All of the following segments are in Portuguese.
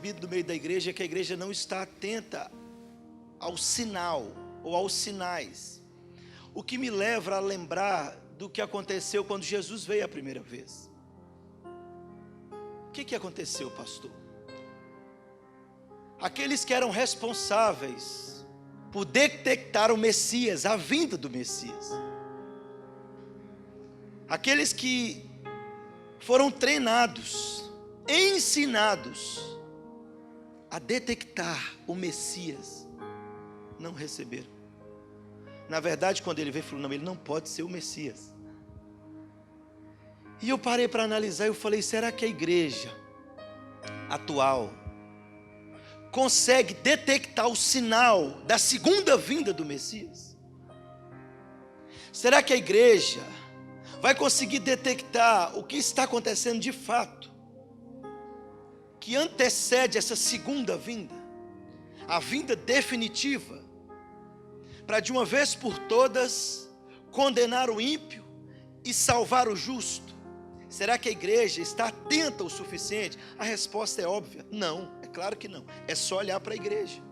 percebido no meio da igreja é que a igreja não está atenta ao sinal ou aos sinais. O que me leva a lembrar do que aconteceu quando Jesus veio a primeira vez. O que aconteceu, pastor? Aqueles que eram responsáveis por detectar o Messias, a vinda do Messias. Aqueles que foram treinados, ensinados a detectar o Messias, não receberam. Na verdade, quando ele veio, falou, não, ele não pode ser o Messias. E eu parei para analisar e eu falei, será que a igreja atual consegue detectar o sinal da segunda vinda do Messias? Será que a igreja vai conseguir detectar o que está acontecendo de fato, que antecede essa segunda vinda, a vinda definitiva, para de uma vez por todas condenar o ímpio e salvar o justo? Será que a igreja está atenta o suficiente? A resposta é óbvia, não, é claro que não. É só olhar para a igreja,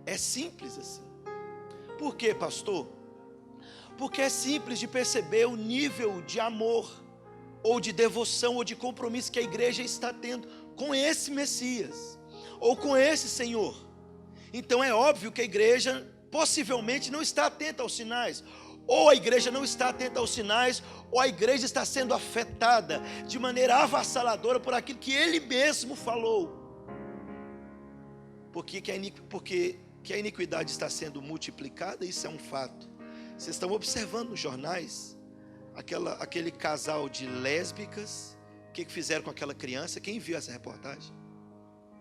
é simples assim. Por quê, pastor? Porque é simples de perceber o nível de amor, ou de devoção, ou de compromisso que a igreja está tendo com esse Messias, ou com esse Senhor. Então é óbvio que a igreja possivelmente não está atenta aos sinais, ou a igreja não está atenta aos sinais, ou a igreja está sendo afetada de maneira avassaladora por aquilo que ele mesmo falou. Porque a iniquidade está sendo multiplicada, isso é um fato. Vocês estão observando nos jornais aquele casal de lésbicas, o que fizeram com aquela criança? Quem viu essa reportagem?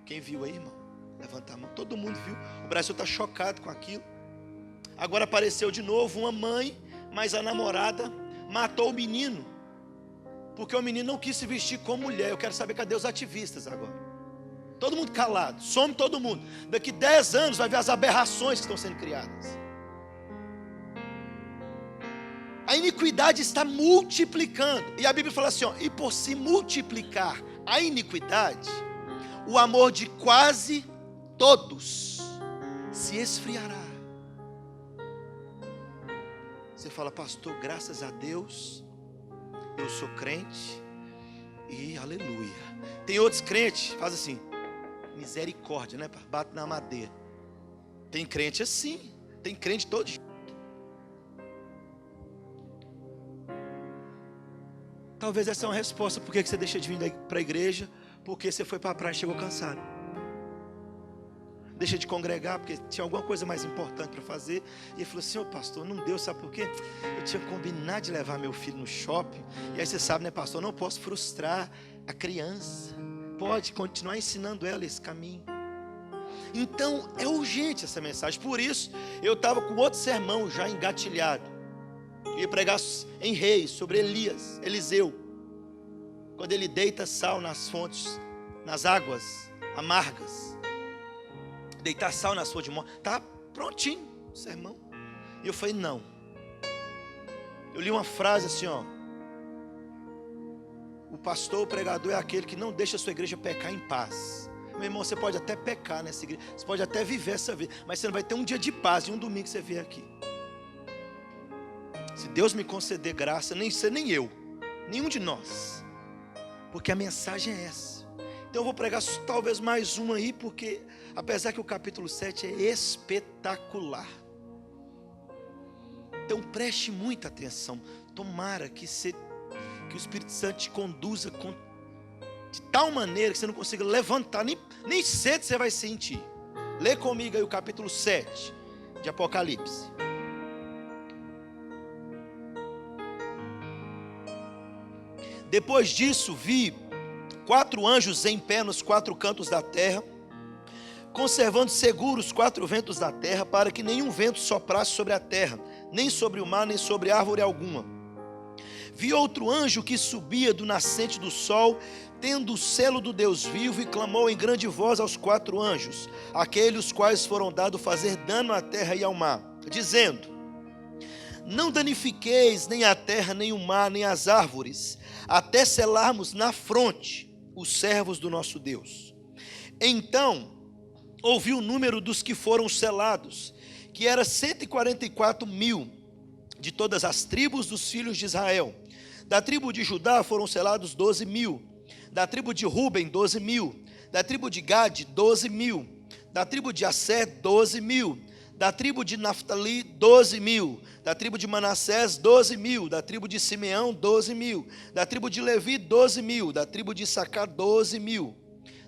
Quem viu aí, irmão? Levanta a mão. Todo mundo viu. O Brasil está chocado com aquilo. Agora apareceu de novo uma mãe, mas a namorada matou o menino, porque o menino não quis se vestir como mulher. Eu quero saber, cadê os ativistas agora? Todo mundo calado, some todo mundo. Daqui 10 anos vai ver as aberrações que estão sendo criadas. A iniquidade está multiplicando. E a Bíblia fala assim, ó, e por se multiplicar a iniquidade, o amor de quase todos se esfriará. Você fala, pastor, graças a Deus, eu sou crente e aleluia. Tem outros crentes, faz assim, misericórdia, né? Bate na madeira. Tem crente assim, tem crente todo jeito. Talvez essa é uma resposta. Por que você deixa de vir para a igreja? Porque você foi para a praia e chegou cansado. Deixa de congregar porque tinha alguma coisa mais importante para fazer. E ele falou assim, ô pastor, não deu, sabe por quê? Eu tinha combinado de levar meu filho no shopping. E aí você sabe, né, pastor, eu não posso frustrar a criança. Pode continuar ensinando ela esse caminho. Então é urgente essa mensagem. Por isso eu estava com outro sermão já engatilhado. Eu ia pregar em Reis sobre Eliseu, quando ele deita sal nas fontes, nas águas amargas. Deitar sal nas fontes de morte. Está prontinho o sermão. E eu falei, não. Eu li uma frase assim, ó. O pastor, o pregador é aquele que não deixa a sua igreja pecar em paz. Meu irmão, você pode até pecar nessa igreja, você pode até viver essa vida, mas você não vai ter um dia de paz e um domingo que você vier aqui. Se Deus me conceder graça, nem você nem eu, nenhum de nós, porque a mensagem é essa. Então eu vou pregar talvez mais uma aí, porque apesar que o capítulo 7 é espetacular. Então preste muita atenção. Tomara que o Espírito Santo te conduza de tal maneira que você não consiga levantar, nem cedo você vai sentir. Lê comigo aí o capítulo 7 de Apocalipse. Depois disso vi 4 anjos em pé nos 4 cantos da terra, conservando seguros os 4 ventos da terra, para que nenhum vento soprasse sobre a terra, nem sobre o mar, nem sobre árvore alguma. Vi outro anjo que subia do nascente do sol, tendo o selo do Deus vivo, e clamou em grande voz aos 4 anjos, aqueles os quais foram dados fazer dano à terra e ao mar, dizendo: não danifiqueis nem a terra, nem o mar, nem as árvores, até selarmos na fronte os servos do nosso Deus. Então ouvi o número dos que foram selados, que era 144.000, de todas as tribos dos filhos de Israel. Da tribo de Judá foram selados 12.000, da tribo de Ruben 12.000, da tribo de Gade 12.000, da tribo de Asser 12.000, da tribo de Naftali 12.000, da tribo de Manassés 12.000, da tribo de Simeão 12.000, da tribo de Levi 12.000, da tribo de Issacar 12.000,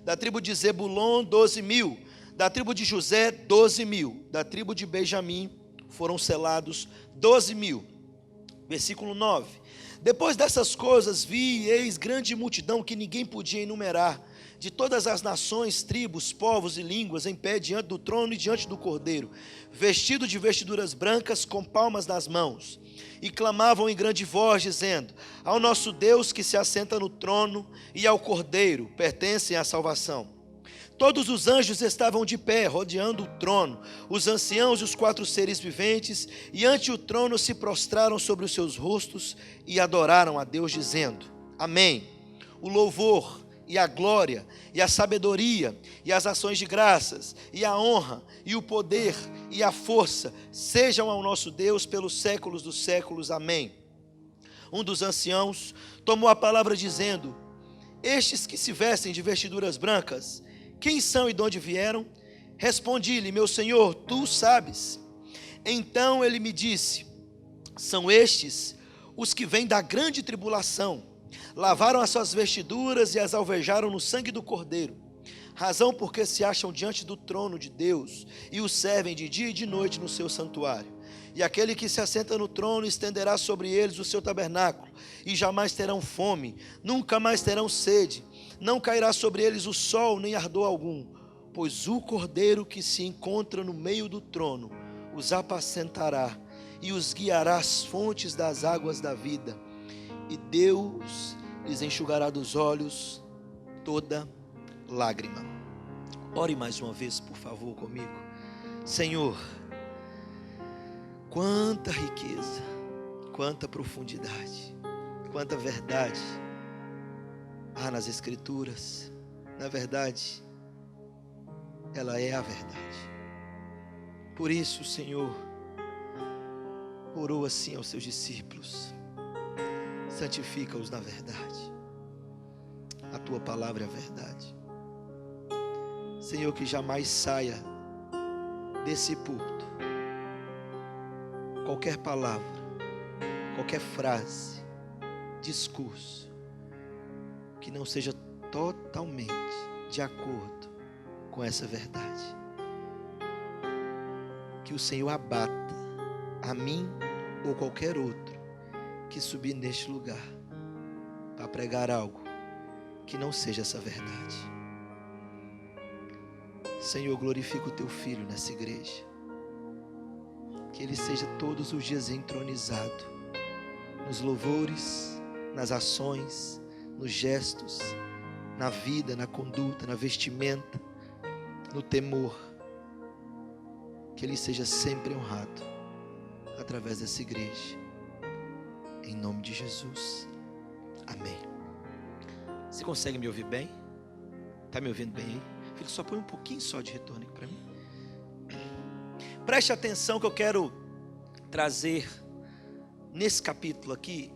da tribo de Zebulon 12.000, da tribo de José 12.000, da tribo de Benjamim foram selados 12.000. Versículo 9: Depois dessas coisas vi, e eis grande multidão que ninguém podia enumerar, de todas as nações, tribos, povos e línguas, em pé diante do trono e diante do Cordeiro, vestido de vestiduras brancas, com palmas nas mãos, e clamavam em grande voz, dizendo: Ao nosso Deus que se assenta no trono e ao Cordeiro pertencem a salvação. Todos os anjos estavam de pé, rodeando o trono, os anciãos e os 4 seres viventes, e ante o trono se prostraram sobre os seus rostos e adoraram a Deus, dizendo: Amém. O louvor e a glória e a sabedoria e as ações de graças e a honra e o poder e a força sejam ao nosso Deus pelos séculos dos séculos. Amém. Um dos anciãos tomou a palavra dizendo: Estes que se vestem de vestiduras brancas, quem são e de onde vieram? Respondi-lhe: Meu Senhor, tu sabes. Então ele me disse: São estes os que vêm da grande tribulação, lavaram as suas vestiduras e as alvejaram no sangue do Cordeiro, razão porque se acham diante do trono de Deus e o servem de dia e de noite no seu santuário. E aquele que se assenta no trono estenderá sobre eles o seu tabernáculo, e jamais terão fome, nunca mais terão sede, não cairá sobre eles o sol nem ardor algum, pois o Cordeiro que se encontra no meio do trono os apacentará e os guiará às fontes das águas da vida, e Deus lhes enxugará dos olhos toda lágrima. Ore mais uma vez, por favor, comigo. Senhor, quanta riqueza, quanta profundidade, quanta verdade há nas Escrituras. Na verdade, ela é a verdade. Por isso o Senhor orou assim aos seus discípulos: santifica-os na verdade, a tua palavra é a verdade. Senhor, que jamais saia desse púlpito qualquer palavra, qualquer frase, discurso que não seja totalmente de acordo com essa verdade. Que o Senhor abata a mim ou qualquer outro que subir neste lugar para pregar algo que não seja essa verdade. Senhor, glorifica o teu filho nessa igreja, que ele seja todos os dias entronizado nos louvores, nas ações, nos gestos, na vida, na conduta, na vestimenta, no temor. Que ele seja sempre honrado através dessa igreja, em nome de Jesus, amém. Você consegue me ouvir bem? Está me ouvindo bem aí? Filho, só põe um pouquinho só de retorno aqui para mim. Preste atenção que eu quero trazer nesse capítulo aqui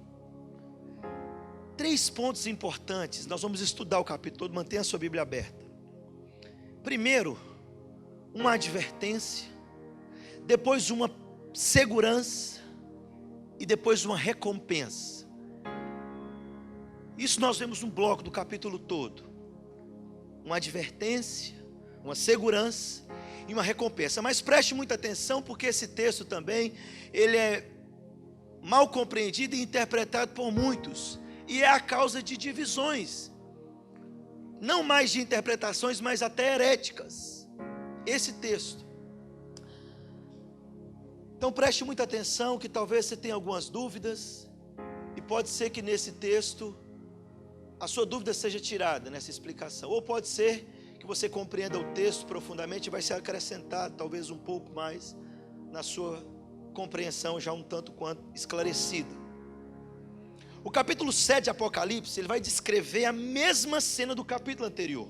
3 pontos importantes. Nós vamos estudar o capítulo todo, mantenha a sua Bíblia aberta. Primeiro, uma advertência, depois uma segurança e depois uma recompensa. Isso nós vemos no bloco do capítulo todo. Uma advertência, uma segurança e uma recompensa. Mas preste muita atenção, porque esse texto também ele é mal compreendido e interpretado por muitos, e é a causa de divisões, não mais de interpretações, mas até heréticas, esse texto. Então preste muita atenção, que talvez você tenha algumas dúvidas, e pode ser que nesse texto a sua dúvida seja tirada nessa explicação, ou pode ser que você compreenda o texto profundamente e vai se acrescentar talvez um pouco mais na sua compreensão, já um tanto quanto esclarecida. O capítulo 7 de Apocalipse, ele vai descrever a mesma cena do capítulo anterior.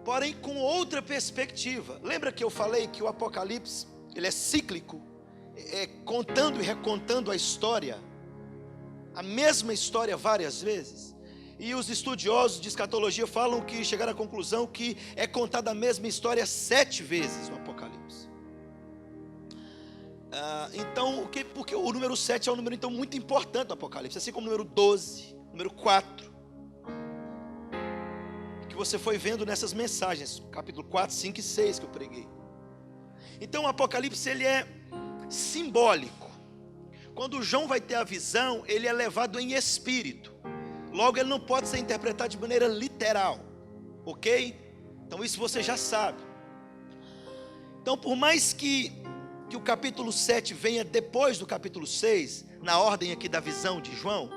porém com outra perspectiva. Lembra que eu falei que o Apocalipse, ele é cíclico, contando e recontando a história, a mesma história várias vezes? E os estudiosos de escatologia falam que chegaram à conclusão que é contada a mesma história 7 vezes no Apocalipse. Então, porque o número 7 é um número então muito importante no Apocalipse, assim como o número 12, número 4, que você foi vendo nessas mensagens, capítulo 4, 5 e 6 que eu preguei. Então o Apocalipse, ele é simbólico. Quando João vai ter a visão, ele é levado em espírito. Logo, ele não pode ser interpretado de maneira literal, ok? Então isso você já sabe. Então, por mais que o capítulo 7 venha depois do capítulo 6, na ordem aqui da visão de João,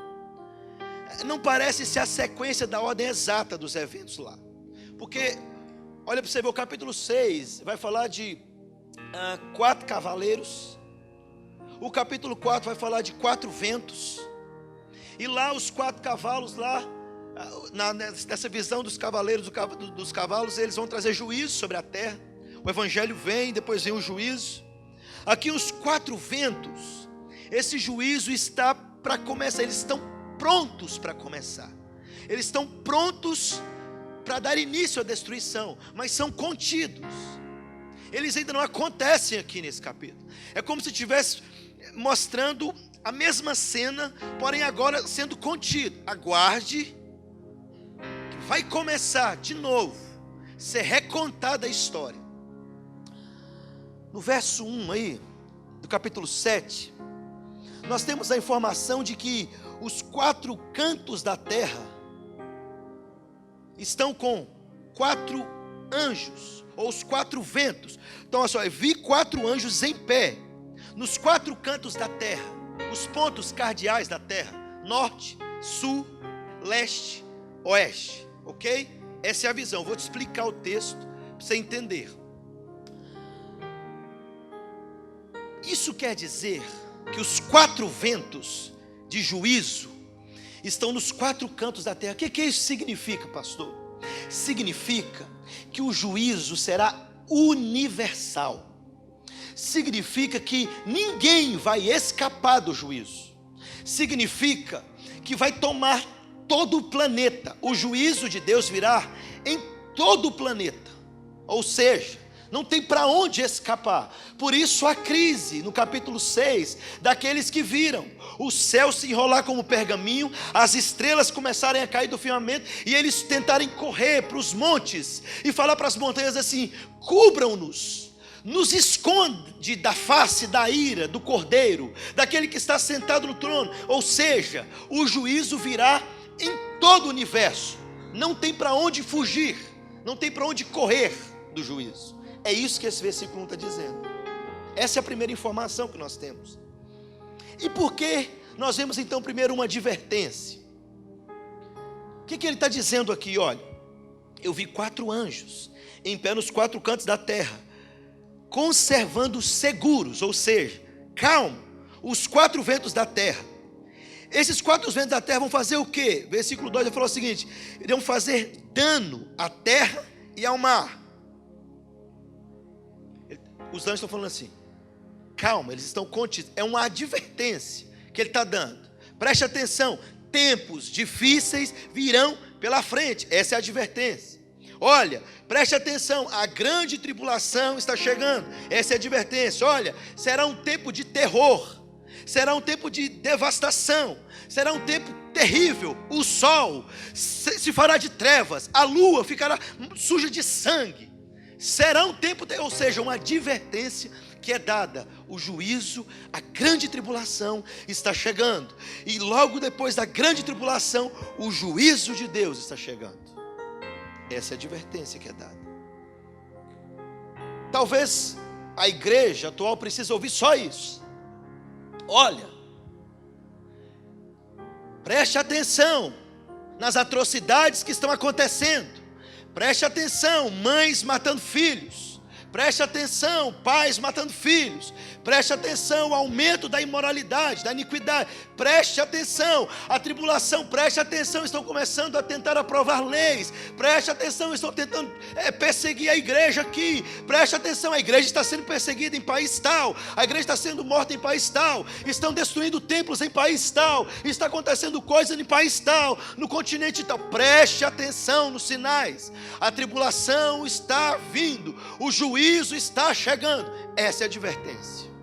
não parece ser a sequência da ordem exata dos eventos lá. Porque, olha para você ver, o capítulo 6 vai falar de 4 cavaleiros. O capítulo 4 vai falar de 4 ventos. E lá os 4 cavalos, lá nessa visão dos cavaleiros, dos cavalos, eles vão trazer juízo sobre a terra. O evangelho vem, depois vem o juízo. Aqui os 4 ventos, esse juízo está para começar. Eles estão prontos para começar. Eles estão prontos para dar início à destruição, mas são contidos. Eles ainda não acontecem aqui nesse capítulo. É como se estivesse mostrando a mesma cena, porém agora sendo contido. Aguarde, que vai começar de novo, ser recontada a história. No verso 1 aí, do capítulo 7, nós temos a informação de que os 4 cantos da terra estão com 4 anjos, ou os 4 ventos. Então olha só, eu vi 4 anjos em pé, nos 4 cantos da terra, os pontos cardeais da terra: norte, sul, leste, oeste, ok? Essa é a visão. Vou te explicar o texto para você entender. Isso quer dizer que os 4 ventos de juízo estão nos 4 cantos da terra. O que isso significa, pastor? Significa que o juízo será universal. Significa que ninguém vai escapar do juízo. Significa que vai tomar todo o planeta. O juízo de Deus virá em todo o planeta. Ou seja, não tem para onde escapar. Por isso a crise no capítulo 6, daqueles que viram o céu se enrolar como pergaminho, as estrelas começarem a cair do firmamento, e eles tentarem correr para os montes e falar para as montanhas assim: cubram-nos, nos esconde da face da ira do Cordeiro, daquele que está sentado no trono. Ou seja, o juízo virá em todo o universo. Não tem para onde fugir, não tem para onde correr do juízo. É isso que esse versículo está dizendo. Essa é a primeira informação que nós temos. E por que nós vemos então primeiro uma advertência? O que ele está dizendo aqui? Olha, eu vi 4 anjos em pé nos 4 cantos da terra, conservando seguros, ou seja, calmo, os 4 ventos da terra. Esses 4 ventos da terra vão fazer o quê? Versículo 2 ele falou o seguinte: irão fazer dano à terra e ao mar. Os anjos estão falando assim: calma, eles estão contidos. É uma advertência que ele está dando. Preste atenção, tempos difíceis virão pela frente. Essa é a advertência. Olha, preste atenção, a grande tribulação está chegando. Essa é a advertência. Olha, será um tempo de terror, será um tempo de devastação, será um tempo terrível. O sol se fará de trevas, a lua ficará suja de sangue. Será um tempo, ou seja, uma advertência que é dada. O juízo, a grande tribulação está chegando. E logo depois da grande tribulação, o juízo de Deus está chegando. Essa é a advertência que é dada. Talvez a igreja atual precise ouvir só isso. Olha, preste atenção nas atrocidades que estão acontecendo. Preste atenção, mães matando filhos. Preste atenção, pais matando filhos. Preste atenção ao aumento da imoralidade, da iniquidade. Preste atenção, a tribulação. Preste atenção, estão começando a tentar aprovar leis. Preste atenção, estão tentando perseguir a igreja aqui. Preste atenção, a igreja está sendo perseguida em país tal. A igreja está sendo morta em país tal. Estão destruindo templos em país tal. Está acontecendo coisa em país tal, no continente tal. Preste atenção nos sinais. A tribulação está vindo. O juízo está chegando. Essa é a advertência.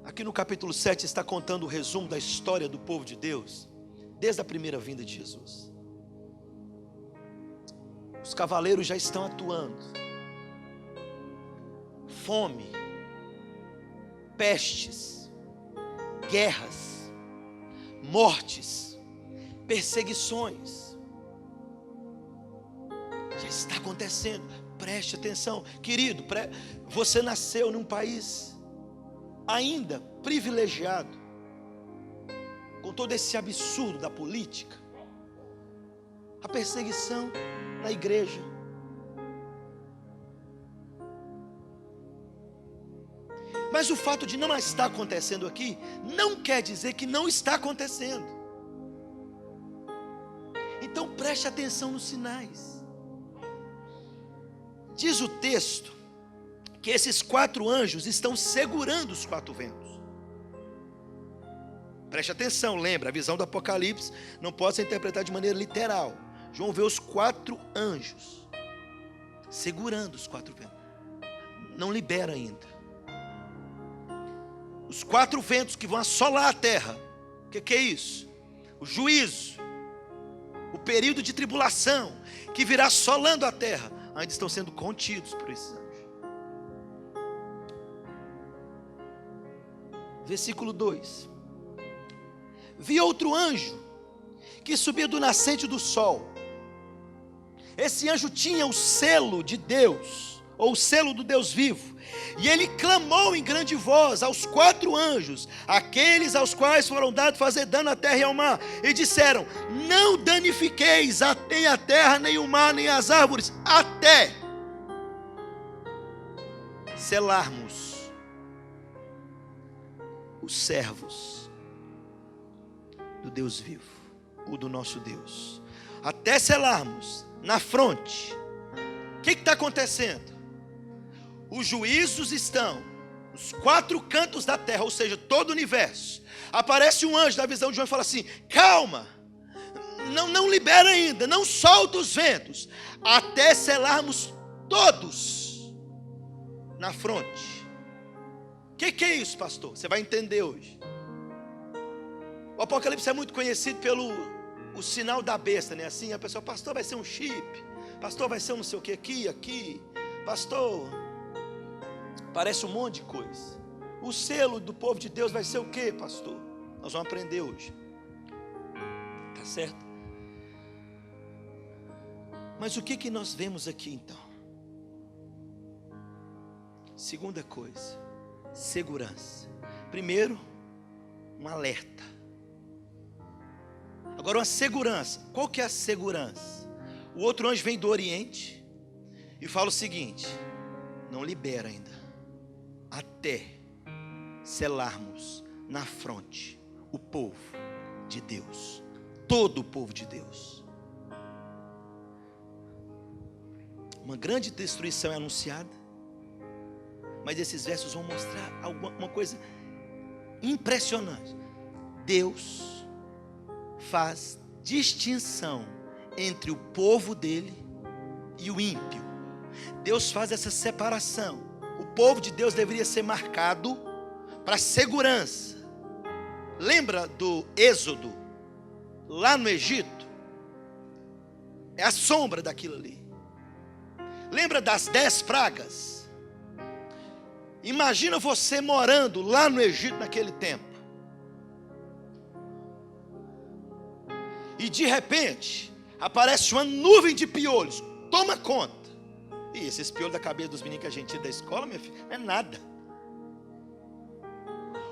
Aqui no capítulo 7 está contando o resumo da história do povo de Deus, desde a primeira vinda de Jesus. Os cavaleiros já estão atuando. Fome, pestes, guerras, mortes, perseguições. Já está acontecendo. Preste atenção, querido. Você nasceu num país ainda privilegiado, com todo esse absurdo da política, a perseguição na igreja. Mas o fato de não estar acontecendo aqui não quer dizer que não está acontecendo. Então preste atenção nos sinais. Diz o texto que esses 4 anjos estão segurando os 4 ventos. Preste atenção, lembra, a visão do Apocalipse não pode ser interpretada de maneira literal. João vê os 4 anjos segurando os 4 ventos. Não libera ainda. Os 4 ventos que vão assolar a terra. O que é isso? O juízo, o período de tribulação que virá assolando a terra, ainda estão sendo contidos por esses anjos. Versículo 2. Vi outro anjo que subia do nascente do sol. Esse anjo tinha o selo de Deus, ou o selo do Deus vivo. E ele clamou em grande voz aos 4 anjos, aqueles aos quais foram dados fazer dano à terra e ao mar, e disseram: não danifiqueis nem a terra, nem o mar, nem as árvores, até selarmos os servos do Deus vivo, o do nosso Deus. Até selarmos na fronte. O que está acontecendo? Os juízos estão nos 4 cantos da terra, ou seja, todo o universo. Aparece um anjo na visão de João e fala assim: calma, não libera ainda, não solta os ventos, até selarmos todos na fronte. O que é isso, pastor? Você vai entender hoje. O Apocalipse é muito conhecido pelo o sinal da besta, né? Assim, a pessoa: pastor, vai ser um chip, pastor, vai ser um não sei o que aqui, pastor, parece um monte de coisa. O selo do povo de Deus vai ser o que, pastor? Nós vamos aprender hoje. Tá certo? Mas o que nós vemos aqui então? Segunda coisa, segurança. Primeiro, um alerta. Agora uma segurança. Qual que é a segurança? O outro anjo vem do Oriente e fala o seguinte: não libera ainda, até selarmos na fronte o povo de Deus, todo o povo de Deus. Uma grande destruição é anunciada, mas esses versos vão mostrar uma coisa impressionante. Deus faz distinção entre o povo dele e o ímpio. Deus faz essa separação. O povo de Deus deveria ser marcado para segurança. Lembra do Êxodo, lá no Egito? É a sombra daquilo ali. Lembra das 10 pragas? Imagina você morando lá no Egito naquele tempo. E de repente, aparece uma nuvem de piolhos. Toma conta. E esses piolhos da cabeça dos meninos que a gente tira da escola, minha filha, não é nada.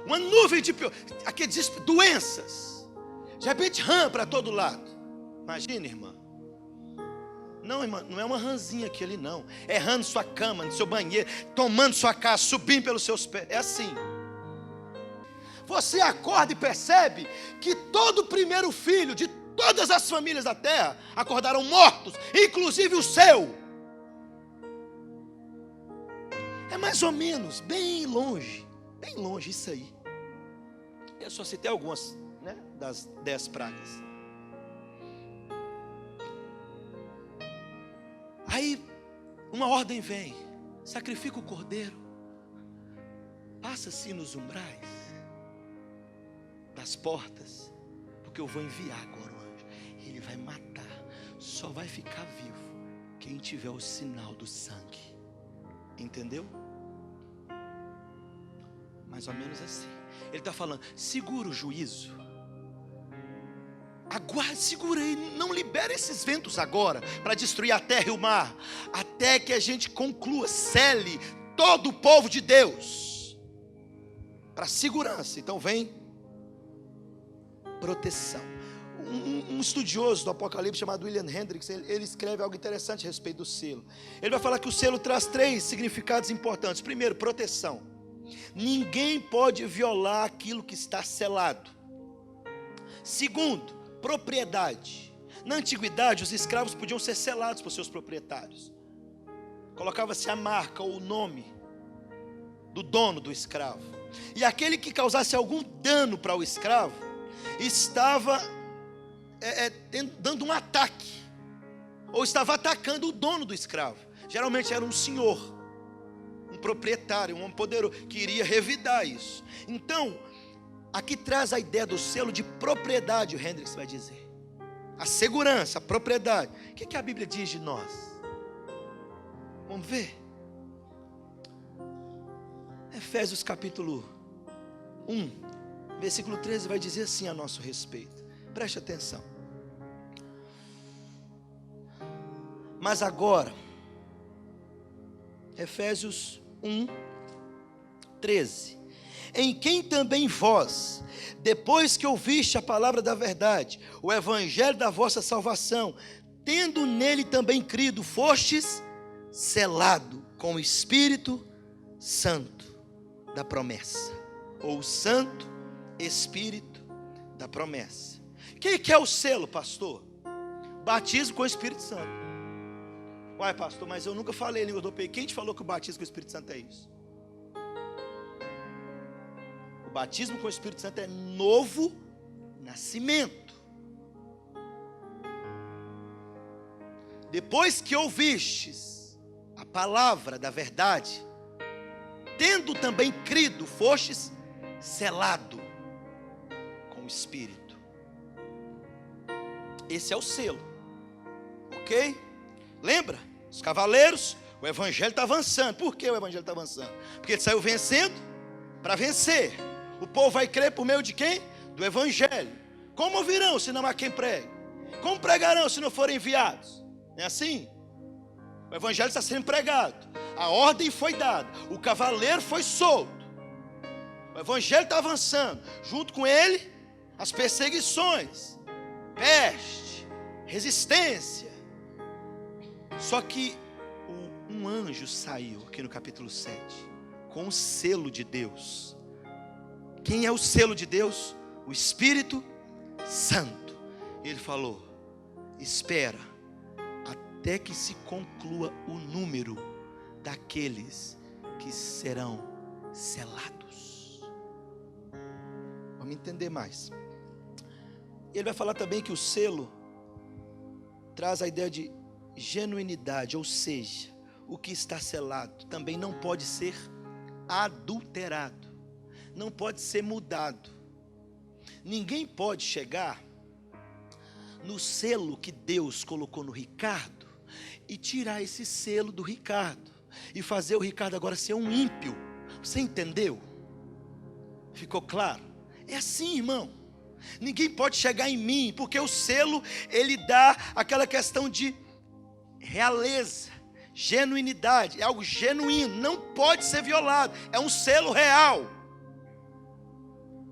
Uma nuvem de piolhos. Aqueles doenças. De repente, rã para todo lado. Imagina, irmã. Não, irmã, não é uma ranzinha aquele não. Errando sua cama, no seu banheiro, tomando sua casa, subindo pelos seus pés. É assim. Você acorda e percebe que todo o primeiro filho de todas as famílias da terra acordaram mortos, inclusive o seu. É mais ou menos, bem longe isso aí. Eu só citei algumas, né, das 10 pragas. Aí uma ordem vem: sacrifica o cordeiro, passa-se nos umbrais das portas, porque eu vou enviar agora o anjo. Ele vai matar, só vai ficar vivo quem tiver o sinal do sangue. Entendeu? Mais ou menos assim. Ele está falando: segura o juízo, aguarde, segura aí, não libera esses ventos agora para destruir a terra e o mar, até que a gente conclua, sele todo o povo de Deus para segurança. Então vem proteção. Um estudioso do Apocalipse chamado William Hendricks, ele escreve algo interessante a respeito do selo. Ele vai falar que o selo traz 3 significados importantes. Primeiro, proteção. Ninguém pode violar aquilo que está selado. Segundo, propriedade. Na antiguidade, os escravos podiam ser selados por seus proprietários. Colocava-se a marca ou o nome do dono do escravo. E aquele que causasse algum dano para o escravo estava dando um ataque, ou estava atacando o dono do escravo. Geralmente era um senhor, um proprietário, um homem poderoso, que iria revidar isso. Então, aqui traz a ideia do selo de propriedade, o Hendricks vai dizer. A segurança, a propriedade. O que a Bíblia diz de nós? Vamos ver? Efésios capítulo 1. Versículo 13 vai dizer assim a nosso respeito. Preste atenção. Mas agora, Efésios 1, 13. Em quem também vós, depois que ouviste a palavra da verdade, o evangelho da vossa salvação, tendo nele também crido, fostes selado com o Espírito Santo da promessa, ou Santo Espírito da promessa. O que é o selo, pastor? Batismo com o Espírito Santo. Uai, pastor, mas eu nunca falei em língua do Pai. Quem te falou que o batismo com o Espírito Santo é isso? O batismo com o Espírito Santo é novo nascimento. Depois que ouvistes a palavra da verdade, tendo também crido, fostes selado com o Espírito. Esse é o selo, ok? Lembra? Os cavaleiros, o evangelho está avançando. Por que o evangelho está avançando? Porque ele saiu vencendo para vencer. O povo vai crer por meio de quem? Do evangelho. Como ouvirão se não há quem pregue? Como pregarão se não forem enviados? Não é assim? O evangelho está sendo pregado, a ordem foi dada, o cavaleiro foi solto, o evangelho está avançando, junto com ele as perseguições, peste, resistência. Só que um anjo saiu aqui no capítulo 7 com o selo de Deus. Quem é o selo de Deus? O Espírito Santo. Ele falou: espera até que se conclua o número daqueles que serão selados. Vamos entender mais. Ele vai falar também que o selo traz a ideia de genuinidade, ou seja, o que está selado também não pode ser adulterado, não pode ser mudado. Ninguém pode chegar no selo que Deus colocou no Ricardo e tirar esse selo do Ricardo e fazer o Ricardo agora ser um ímpio. Você entendeu? Ficou claro? É assim, irmão. Ninguém pode chegar em mim, porque o selo, ele dá aquela questão de realeza, genuinidade, é algo genuíno, não pode ser violado, é um selo real.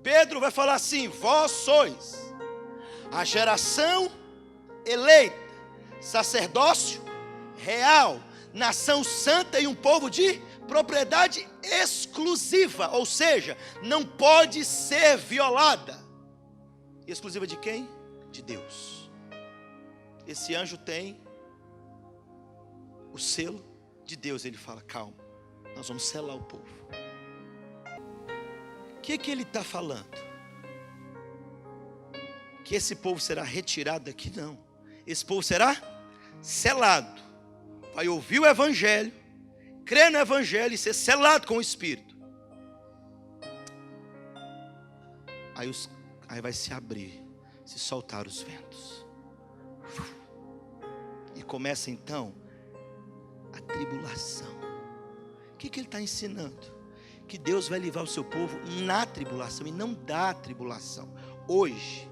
Pedro vai falar assim: vós sois a geração eleita, sacerdócio real, nação santa e um povo de propriedade exclusiva, ou seja, não pode ser violada. Exclusiva de quem? De Deus. Esse anjo tem o selo de Deus. Ele fala: calma, nós vamos selar o povo. O que ele está falando? Que esse povo será retirado daqui? Não. Esse povo será selado. Vai ouvir o evangelho, crer no evangelho e ser selado com o Espírito. Aí vai se abrir, se soltar os ventos. E começa então a tribulação. O que ele está ensinando? Que Deus vai livrar o seu povo na tribulação e não da tribulação. Hoje,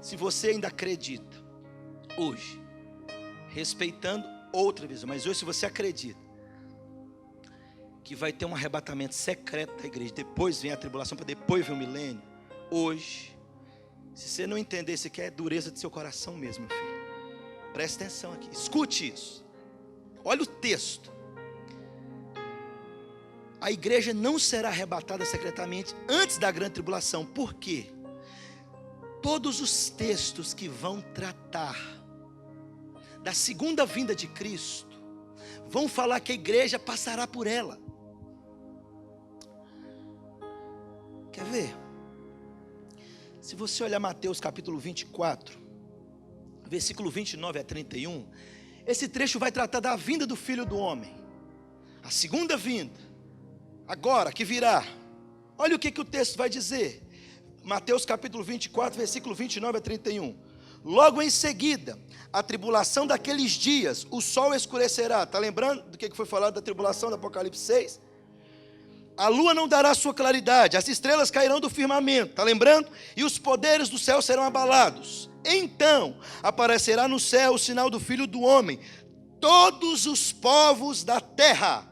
se você ainda acredita, hoje, respeitando outra visão, mas hoje se você acredita que vai ter um arrebatamento secreto da igreja, depois vem a tribulação, para depois vem o milênio, hoje, se você não entender, isso aqui é dureza do seu coração mesmo, meu filho. Preste atenção aqui, escute isso. Olha o texto. A igreja não será arrebatada secretamente antes da grande tribulação. Por quê? Todos os textos que vão tratar da segunda vinda de Cristo vão falar que a igreja passará por ela. Quer ver? Se você olhar Mateus capítulo 24, versículo 29 a 31, esse trecho vai tratar da vinda do Filho do Homem, a segunda vinda, agora que virá. Olha o que o texto vai dizer. Mateus capítulo 24, versículo 29 a 31. Logo em seguida, a tribulação daqueles dias, o sol escurecerá. Está lembrando do que foi falado da tribulação do Apocalipse 6? A lua não dará sua claridade, as estrelas cairão do firmamento. Está lembrando? E os poderes do céu serão abalados. Então aparecerá no céu o sinal do Filho do Homem. Todos os povos da terra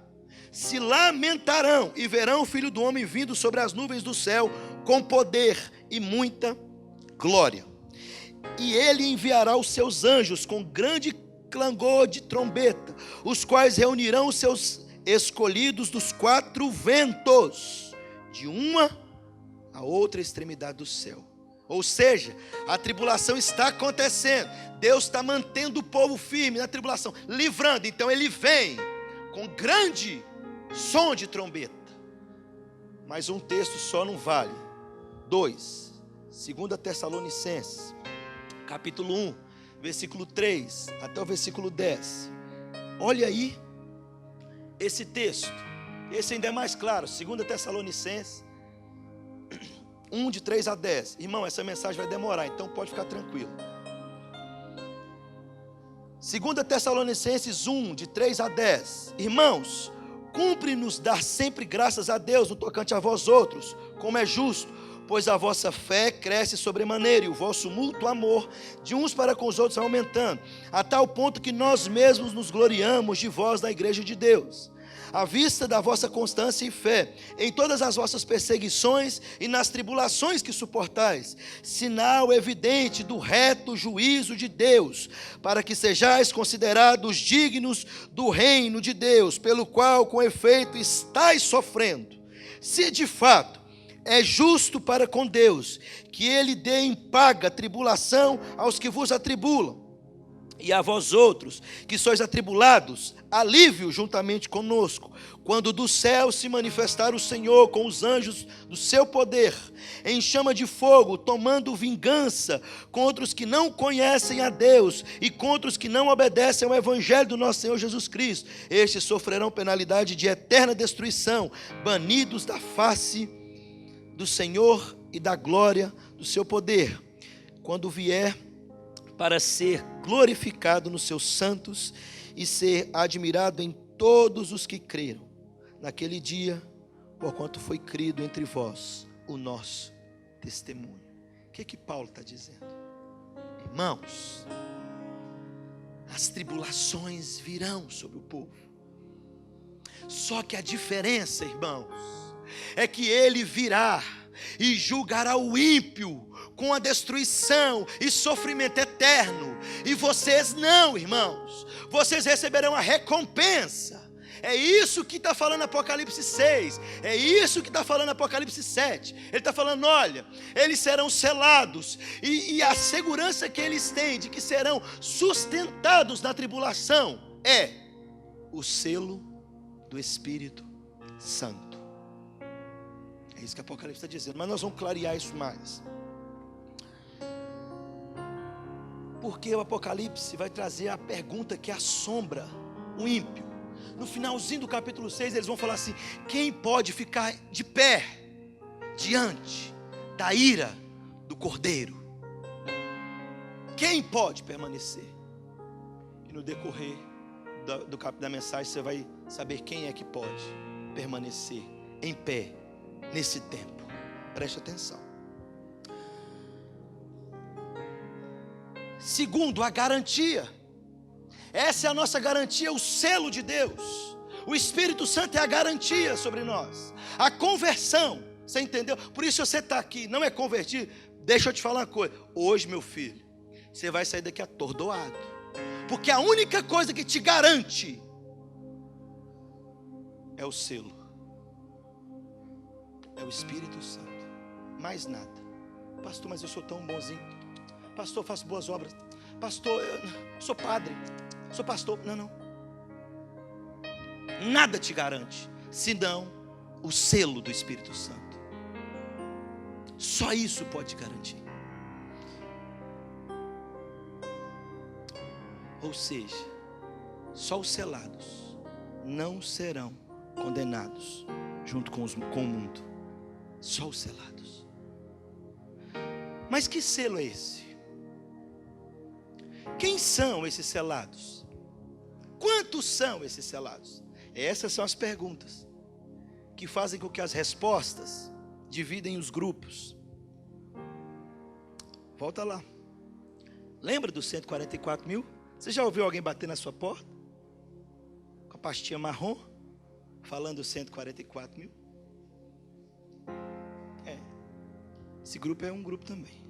se lamentarão e verão o Filho do Homem vindo sobre as nuvens do céu com poder e muita glória. E ele enviará os seus anjos com grande clangor de trombeta, os quais reunirão os seus escolhidos dos quatro ventos, de uma a outra extremidade do céu. Ou seja, a tribulação está acontecendo, Deus está mantendo o povo firme na tribulação, livrando. Então ele vem com grande som de trombeta. Mas um texto só não vale. 2 Tessalonicenses capítulo 1, versículo 3 até o versículo 10. Olha aí esse texto. Esse ainda é mais claro. 2 Tessalonicenses 1, de 3 a 10. Irmão, essa mensagem vai demorar, então pode ficar tranquilo. 2 Tessalonicenses 1, de 3 a 10. Irmãos, cumpre-nos dar sempre graças a Deus no tocante a vós outros, como é justo, pois a vossa fé cresce sobremaneira e o vosso mútuo amor de uns para com os outros vai aumentando, a tal ponto que nós mesmos nos gloriamos de vós na igreja de Deus, à vista da vossa constância e fé, em todas as vossas perseguições e nas tribulações que suportais, sinal evidente do reto juízo de Deus, para que sejais considerados dignos do reino de Deus, pelo qual com efeito estáis sofrendo. Se de fato é justo para com Deus que ele dê em paga tribulação aos que vos atribulam, e a vós outros, que sois atribulados, alívio juntamente conosco, quando do céu se manifestar o Senhor com os anjos do seu poder, em chama de fogo, tomando vingança contra os que não conhecem a Deus e contra os que não obedecem ao evangelho do nosso Senhor Jesus Cristo. Estes sofrerão penalidade de eterna destruição, banidos da face do Senhor e da glória do seu poder, quando vier para ser glorificado nos seus santos e ser admirado em todos os que creram naquele dia, porquanto foi crido entre vós o nosso testemunho. O que Paulo está dizendo? Irmãos, as tribulações virão sobre o povo, só que a diferença, irmãos, é que ele virá e julgará o ímpio com a destruição e sofrimento eterno, e vocês não, irmãos, vocês receberão a recompensa. É isso que está falando Apocalipse 6, é isso que está falando Apocalipse 7. Ele está falando, olha, eles serão selados, e a segurança que eles têm de que serão sustentados na tribulação é o selo do Espírito Santo. É isso que Apocalipse está dizendo, mas nós vamos clarear isso mais. Porque o Apocalipse vai trazer a pergunta que assombra o ímpio. No finalzinho do capítulo 6, eles vão falar assim: quem pode ficar de pé diante da ira do Cordeiro? Quem pode permanecer? E no decorrer da mensagem você vai saber quem é que pode permanecer em pé nesse tempo. Preste atenção. Segundo, a garantia. Essa é a nossa garantia, o selo de Deus. O Espírito Santo é a garantia sobre nós. A conversão, você entendeu? Por isso você está aqui, não é convertido. Deixa eu te falar uma coisa. Hoje, meu filho, você vai sair daqui atordoado. Porque a única coisa que te garante é o selo. É o Espírito Santo. Mais nada. Pastor, mas eu sou tão bonzinho. Pastor, eu faço boas obras. Pastor, eu sou padre. Sou pastor. Não. Nada te garante, senão o selo do Espírito Santo. Só isso pode te garantir. Ou seja, só os selados não serão condenados junto com o mundo. Só os selados. Mas que selo é esse? Quem são esses selados? Quantos são esses selados? Essas são as perguntas que fazem com que as respostas dividem os grupos. Volta lá. Lembra dos 144 mil? Você já ouviu alguém bater na sua porta? Com a pastinha marrom? Falando 144 mil? Esse grupo é um grupo também.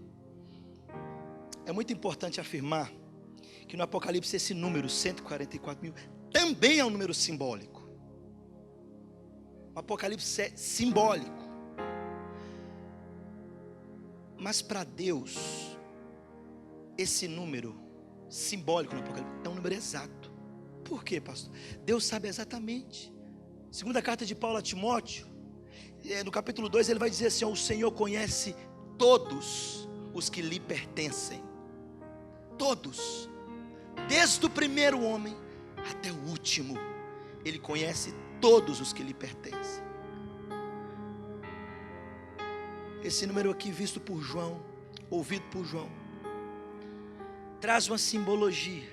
É muito importante afirmar que no Apocalipse esse número 144 mil também é um número simbólico. O Apocalipse é simbólico. Mas para Deus, esse número simbólico no Apocalipse é um número exato. Por quê, pastor? Deus sabe exatamente. Segunda carta de Paulo a Timóteo, no capítulo 2, ele vai dizer assim: o Senhor conhece todos os que lhe pertencem. Todos. Desde o primeiro homem até o último, Ele conhece todos os que lhe pertencem. Esse número aqui, visto por João, ouvido por João, traz uma simbologia.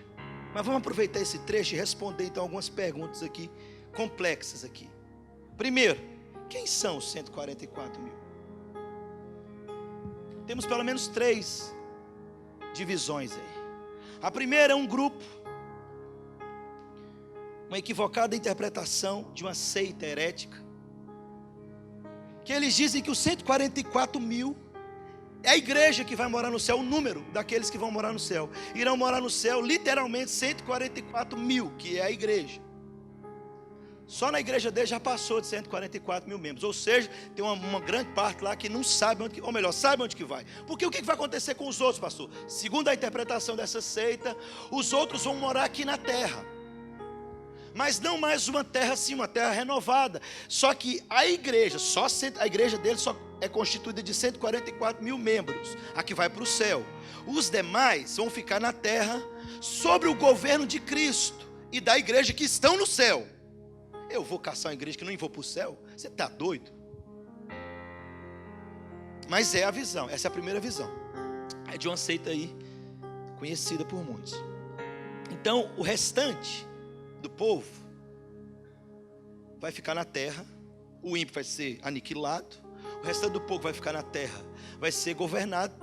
Mas vamos aproveitar esse trecho e responder então algumas perguntas aqui, complexas aqui. Primeiro, quem são os 144 mil? Temos pelo menos 3 divisões aí. A primeira é um grupo, uma equivocada interpretação de uma seita herética, que eles dizem que os 144 mil é a igreja que vai morar no céu, o número daqueles que vão morar no céu. Irão morar no céu literalmente 144 mil, que é a igreja. Só na igreja dele já passou de 144 mil membros. Ou seja, tem uma grande parte lá que não sabe onde, ou melhor, sabe onde que vai. Porque o que vai acontecer com os outros, pastor? Segundo a interpretação dessa seita, os outros vão morar aqui na terra. Mas não mais uma terra assim, uma terra renovada. Só que a igreja, a igreja dele só é constituída de 144 mil membros. A que vai para o céu. Os demais vão ficar na terra sobre o governo de Cristo e da igreja que estão no céu. Eu vou caçar uma igreja que não vou para o céu? Você está doido? Mas é a visão, essa é a primeira visão. É de uma seita aí, conhecida por muitos. Então, o restante do povo vai ficar na terra. O ímpio vai ser aniquilado. O restante do povo vai ficar na terra, vai ser governado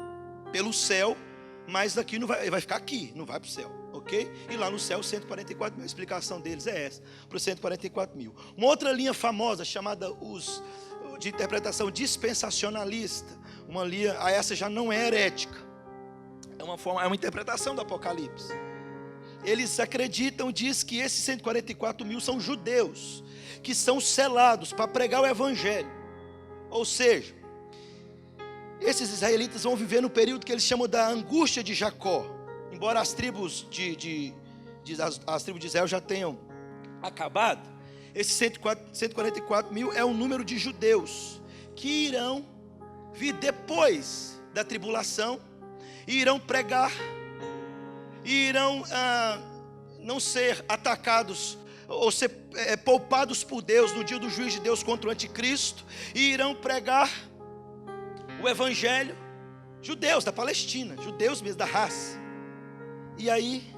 pelo céu. Mas daqui não vai ficar aqui, não vai para o céu, ok? E lá no céu 144 mil, a explicação deles é essa, para os 144 mil. Uma outra linha famosa chamada de interpretação dispensacionalista, uma linha, essa já não é herética, é uma interpretação do Apocalipse. eles acreditam, diz que esses 144 mil são judeus, que são selados para pregar o evangelho. Ou seja, esses israelitas vão viver no período que eles chamam da angústia de Jacó. Embora as tribos as tribos de Israel já tenham acabado, esses 144 mil é o número de judeus que irão vir depois da tribulação, e irão pregar, e irão não ser atacados ou ser poupados por Deus no dia do juízo de Deus contra o anticristo, e irão pregar o evangelho. Judeus da Palestina, judeus mesmo, da raça. E aí,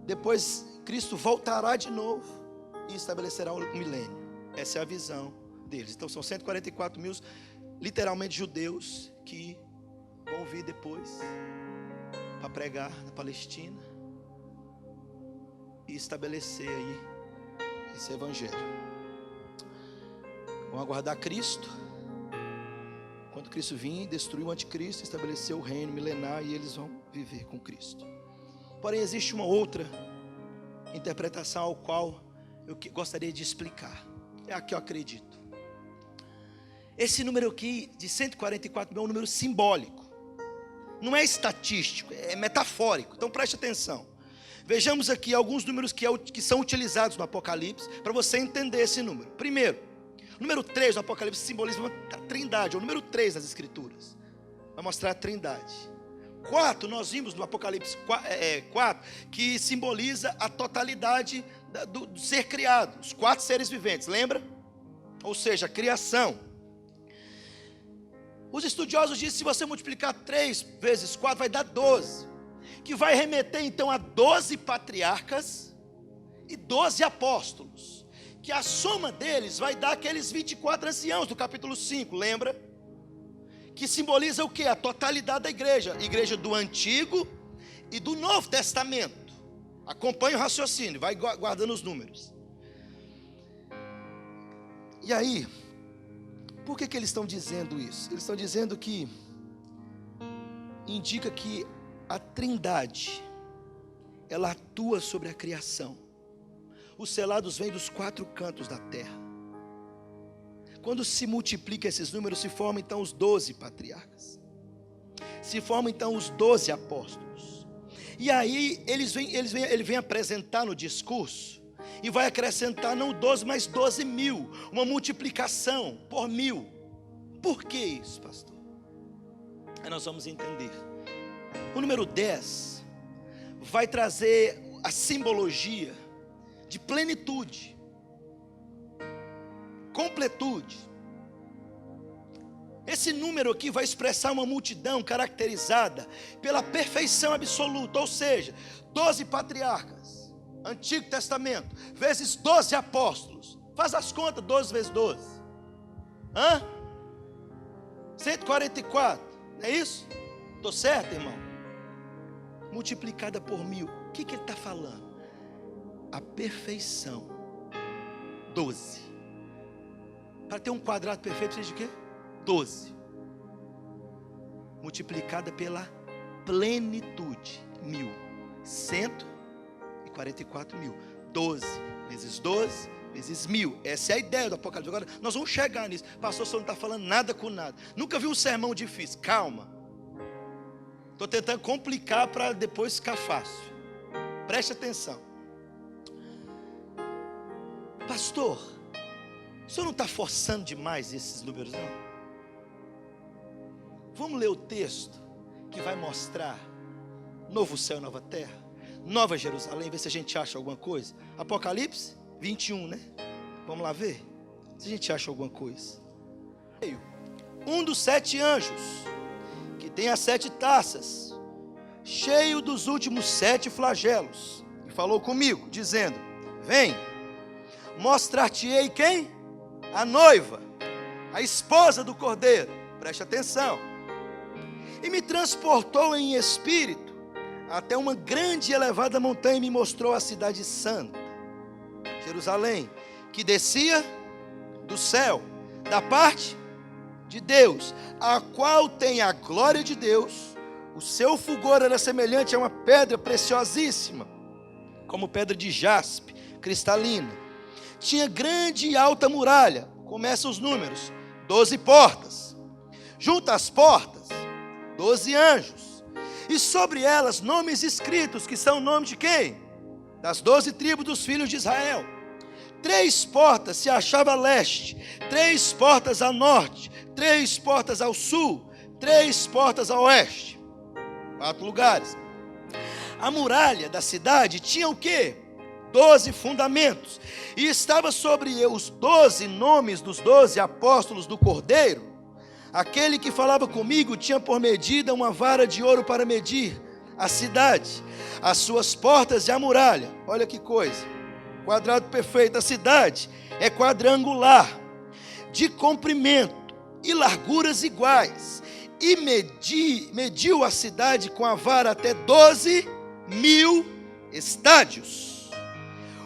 depois Cristo voltará de novo e estabelecerá o milênio. Essa é a visão deles. Então são 144 mil, literalmente judeus, que vão vir depois para pregar na Palestina e estabelecer aí esse evangelho. Vão aguardar Cristo. Quando Cristo vir, destruir o anticristo, estabelecer o reino milenar, e eles vão viver com Cristo. Porém, existe uma outra interpretação ao qual eu gostaria de explicar. É a que eu acredito. Esse número aqui de 144 mil é um número simbólico. Não é estatístico, é metafórico. Então preste atenção. Vejamos aqui alguns números que são utilizados no Apocalipse, para você entender esse número. Primeiro, o número 3 no Apocalipse simboliza a trindade, é o número 3 nas escrituras. Vai mostrar a trindade. 4, nós vimos no Apocalipse 4, que simboliza a totalidade do ser criado, os 4 seres viventes, lembra? Ou seja, a criação. Os estudiosos dizem que se você multiplicar 3 vezes 4 vai dar 12, que vai remeter então a 12 patriarcas e 12 apóstolos, que a soma deles vai dar aqueles 24 anciãos do capítulo 5, lembra? Que simboliza o que? A totalidade da igreja do Antigo e do Novo Testamento. Acompanhe o raciocínio, vai guardando os números. E aí, por que eles estão dizendo isso? Eles estão dizendo que indica que a trindade, ela atua sobre a criação. Os selados vêm dos 4 cantos da terra. Quando se multiplica esses números, se formam então os 12 patriarcas. Se formam então os 12 apóstolos. E aí ele vem apresentar no discurso, e vai acrescentar não 12, mas 12 mil. Uma multiplicação por 1000. Por que isso, pastor? Aí nós vamos entender. O número 10 vai trazer a simbologia de plenitude, completude. Esse número aqui vai expressar uma multidão caracterizada pela perfeição absoluta, ou seja, 12 patriarcas, Antigo Testamento, vezes 12 apóstolos. Faz as contas, 12 vezes 12. 144, não é isso? Estou certo, irmão? Multiplicada por 1000. O que ele está falando? A perfeição. 12. Para ter um quadrado perfeito precisa de quê? 12. Multiplicada pela plenitude. 1000. 144 mil. 12 vezes 12 vezes 1000. Essa é a ideia do Apocalipse. Agora nós vamos chegar nisso. Pastor, você não está falando nada com nada. Nunca vi um sermão difícil. Calma. Estou tentando complicar para depois ficar fácil. Preste atenção. Pastor, o senhor não está forçando demais esses números, não? Vamos ler o texto que vai mostrar novo céu e nova terra, Nova Jerusalém, ver se a gente acha alguma coisa. Apocalipse 21, né? Vamos lá ver se a gente acha alguma coisa. Um dos 7 anjos, que tem as 7 taças, cheio dos últimos 7 flagelos, e falou comigo, dizendo: vem, mostrar-te-ei quem? A noiva, a esposa do Cordeiro. Preste atenção. E me transportou em espírito até uma grande e elevada montanha, e me mostrou a cidade santa, Jerusalém, que descia do céu, da parte de Deus, a qual tem a glória de Deus, O seu fulgor era semelhante a uma pedra preciosíssima, como pedra de jaspe, cristalina. Tinha grande e alta muralha. Começam os números: 12 portas. Junto às portas, 12 anjos. E sobre elas nomes escritos, que são o nome de quem? Das 12 tribos dos filhos de Israel. 3 portas se achavam a leste, 3 portas a norte, 3 portas ao sul, 3 portas a oeste. 4 lugares. A muralha da cidade tinha o quê? 12 fundamentos. E estava sobre os 12 nomes dos 12 apóstolos do Cordeiro. Aquele que falava comigo tinha por medida uma vara de ouro para medir a cidade, as suas portas e a muralha. Olha que coisa. Quadrado perfeito. A cidade é quadrangular, de comprimento e larguras iguais. E mediu a cidade com a vara até 12.000 estádios.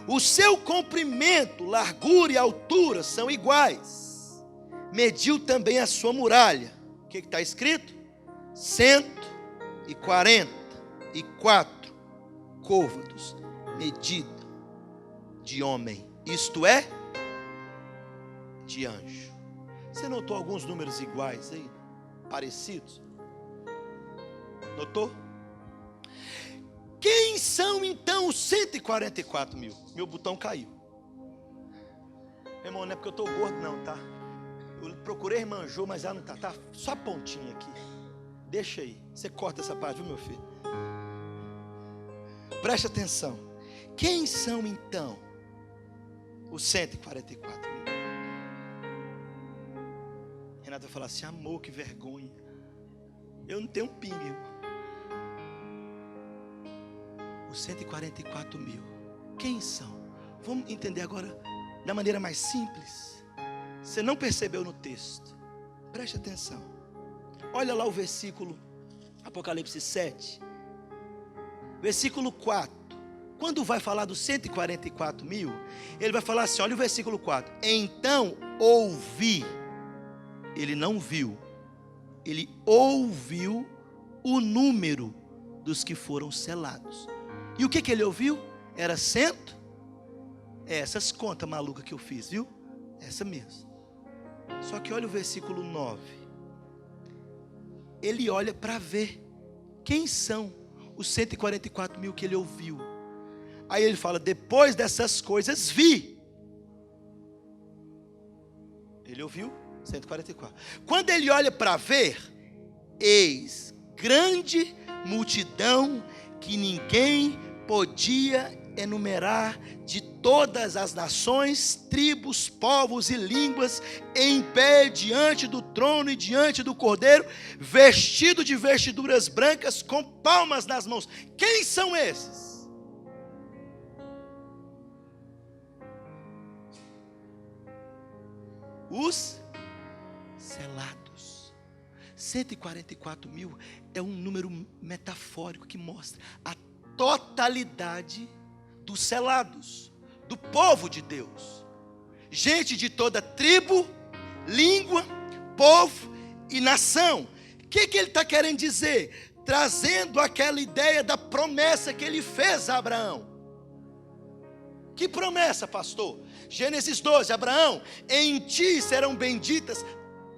O seu comprimento, largura e altura são iguais. Mediu também a sua muralha. O que está escrito? 144 côvados, medida de homem, isto é, de anjo. Você notou alguns números iguais aí? Parecidos? Notou? Quem são então os 144 mil? Meu botão caiu. Irmão, não é porque eu estou gordo não, tá? Eu procurei irmã Jo, mas ela não está. Tá só a pontinha aqui. Deixa aí. Você corta essa parte, viu, meu filho? Preste atenção. Quem são então os 144 mil? Renata vai falar assim: amor, que vergonha. Eu não tenho um pingue, irmão. Os 144 mil. Quem são? Vamos entender agora da maneira mais simples. Você não percebeu no texto. Preste atenção. Olha lá o versículo, Apocalipse 7. Versículo 4. Quando vai falar dos 144 mil, ele vai falar assim, olha o versículo 4. Então ouvi. Ele não viu. Ele ouviu o número dos que foram selados. E o que ele ouviu? Era 100. Essas contas malucas que eu fiz, viu? Essa mesmo. Só que olha o versículo 9. Ele olha para ver quem são os 144 mil que ele ouviu. Aí ele fala: depois dessas coisas vi. Ele ouviu 144. Quando ele olha para ver, eis grande multidão que ninguém podia enumerar, de todas as nações, tribos, povos e línguas, em pé diante do trono e diante do Cordeiro, vestido de vestiduras brancas, com palmas nas mãos. Quem são esses? Os selados. 144 mil é um número metafórico que mostra a totalidade dos selados, do povo de Deus. Gente de toda tribo, língua, povo e nação. O que ele está querendo dizer? Trazendo aquela ideia da promessa que ele fez a Abraão. Que promessa, pastor? Gênesis 12, Abraão, em ti serão benditas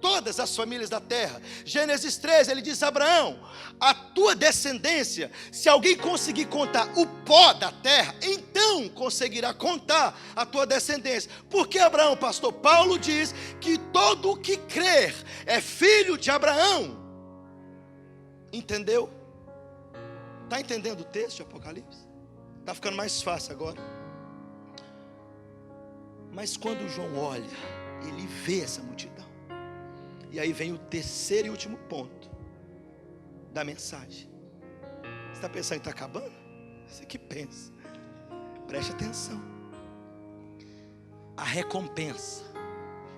todas as famílias da terra. Gênesis 13, ele diz: Abraão, a tua descendência, se alguém conseguir contar o pó da terra, então conseguirá contar a tua descendência. Porque Abraão, pastor? Paulo diz que todo o que crer é filho de Abraão. Entendeu? Está entendendo o texto de Apocalipse? Está ficando mais fácil agora. Mas quando João olha, ele vê essa multidão. E aí vem o terceiro e último ponto da mensagem. Você está pensando que está acabando? Você que pensa. Preste atenção. A recompensa.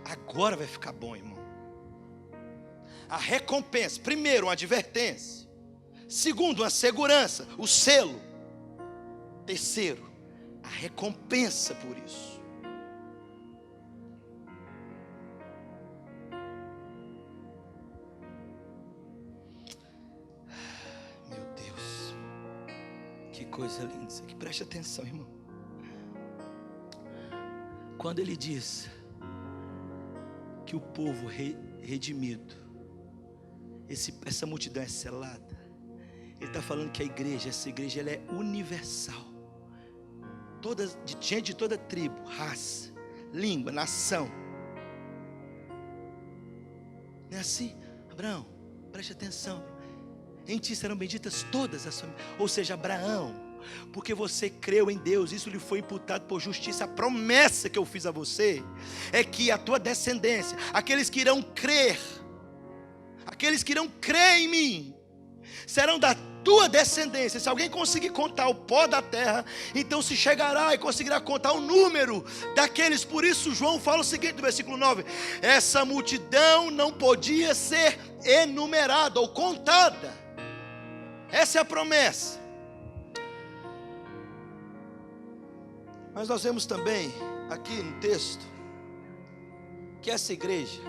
Agora vai ficar bom, irmão. A recompensa. Primeiro, uma advertência. Segundo, uma segurança. O selo. Terceiro, a recompensa por isso. Que coisa linda isso aqui, preste atenção, irmão. Quando ele diz que o povo redimido, essa multidão é selada, ele está falando que essa igreja ela é universal. Gente de toda tribo, raça, língua, nação. Não é assim? Abraão, preste atenção. Em ti serão benditas todas as famílias. Ou seja, Abraão, porque você creu em Deus, isso lhe foi imputado por justiça. A promessa que eu fiz a você é que a tua descendência, aqueles que irão crer em mim, serão da tua descendência. Se alguém conseguir contar o pó da terra, então se chegará e conseguirá contar o número daqueles. Por isso João fala o seguinte no versículo 9: essa multidão não podia ser enumerada ou contada. Essa é a promessa. Mas nós vemos também aqui no texto que essa igreja,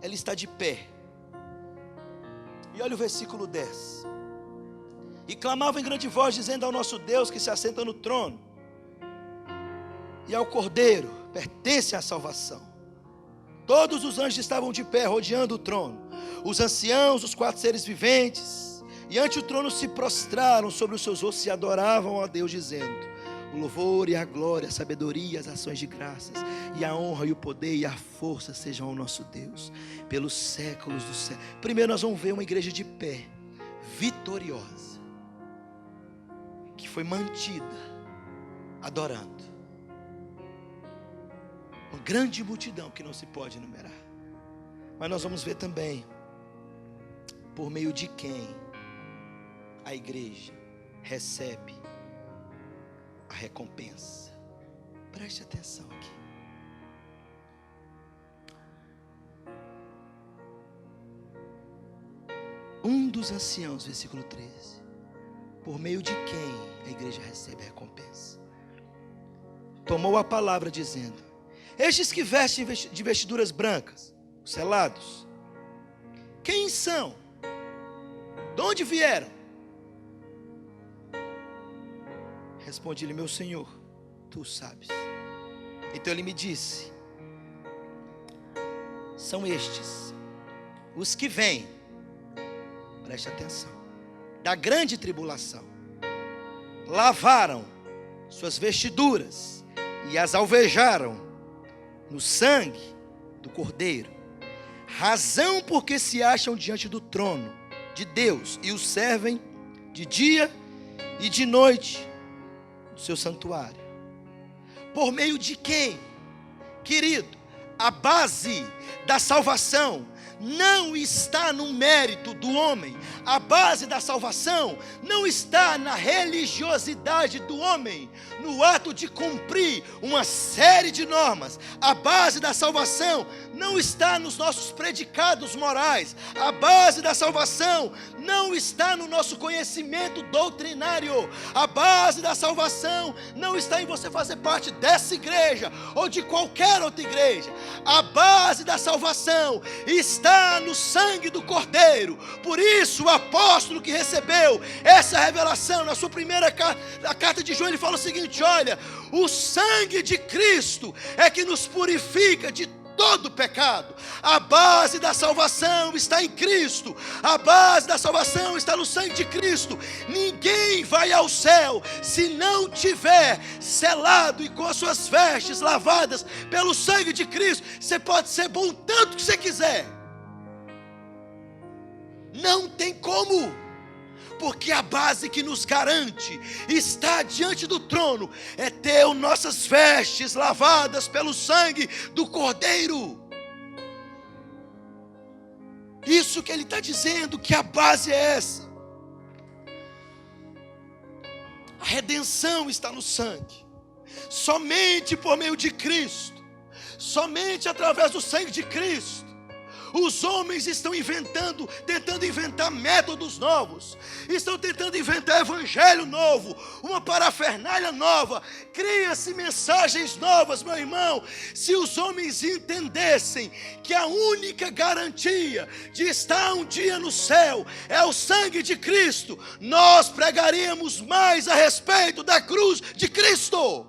ela está de pé. E olha o versículo 10. E clamavam em grande voz, dizendo ao nosso Deus que se assenta no trono e ao Cordeiro pertence a salvação. Todos os anjos estavam de pé, rodeando o trono. Os anciãos, os 4 seres viventes, e ante o trono se prostraram sobre os seus rostos e adoravam a Deus, dizendo: o louvor e a glória, a sabedoria, as ações de graças, e a honra e o poder e a força sejam ao nosso Deus, pelos séculos dos séculos. Primeiro nós vamos ver uma igreja de pé, vitoriosa, que foi mantida, adorando. Uma grande multidão que não se pode enumerar. Mas nós vamos ver também, por meio de quem a igreja recebe a recompensa. Preste atenção aqui. Um dos anciãos, versículo 13, por meio de quem a igreja recebe a recompensa, tomou a palavra dizendo: estes que vestem de vestiduras brancas, os selados, quem são? De onde vieram? Respondi-lhe: meu Senhor, tu sabes. Então ele me disse: são estes os que vêm, preste atenção, da grande tribulação, lavaram suas vestiduras e as alvejaram no sangue do Cordeiro, razão porque se acham diante do trono de Deus e o servem de dia e de noite do seu santuário. Por meio de quem, querido? A base da salvação não está no mérito do homem. A base da salvação não está na religiosidade do homem, no ato de cumprir uma série de normas. A base da salvação não está nos nossos predicados morais. A base da salvação não está no nosso conhecimento doutrinário. A base da salvação não está em você fazer parte dessa igreja ou de qualquer outra igreja. A base da salvação está no sangue do Cordeiro. Por isso o apóstolo que recebeu essa revelação na sua primeira carta de João, ele fala o seguinte: olha, o sangue de Cristo é que nos purifica de todo pecado. A base da salvação está em Cristo. A base da salvação está no sangue de Cristo. Ninguém vai ao céu se não tiver selado e com as suas vestes lavadas pelo sangue de Cristo. Você pode ser bom tanto que você quiser, não tem como, porque a base que nos garante estar diante do trono é ter nossas vestes lavadas pelo sangue do Cordeiro. Isso que ele está dizendo, que a base é essa. A redenção está no sangue. Somente por meio de Cristo, somente através do sangue de Cristo, Os homens estão tentando inventar métodos novos, estão tentando inventar evangelho novo, uma parafernália nova, cria-se mensagens novas, meu irmão. Se os homens entendessem que a única garantia de estar um dia no céu é o sangue de Cristo, nós pregaríamos mais a respeito da cruz de Cristo.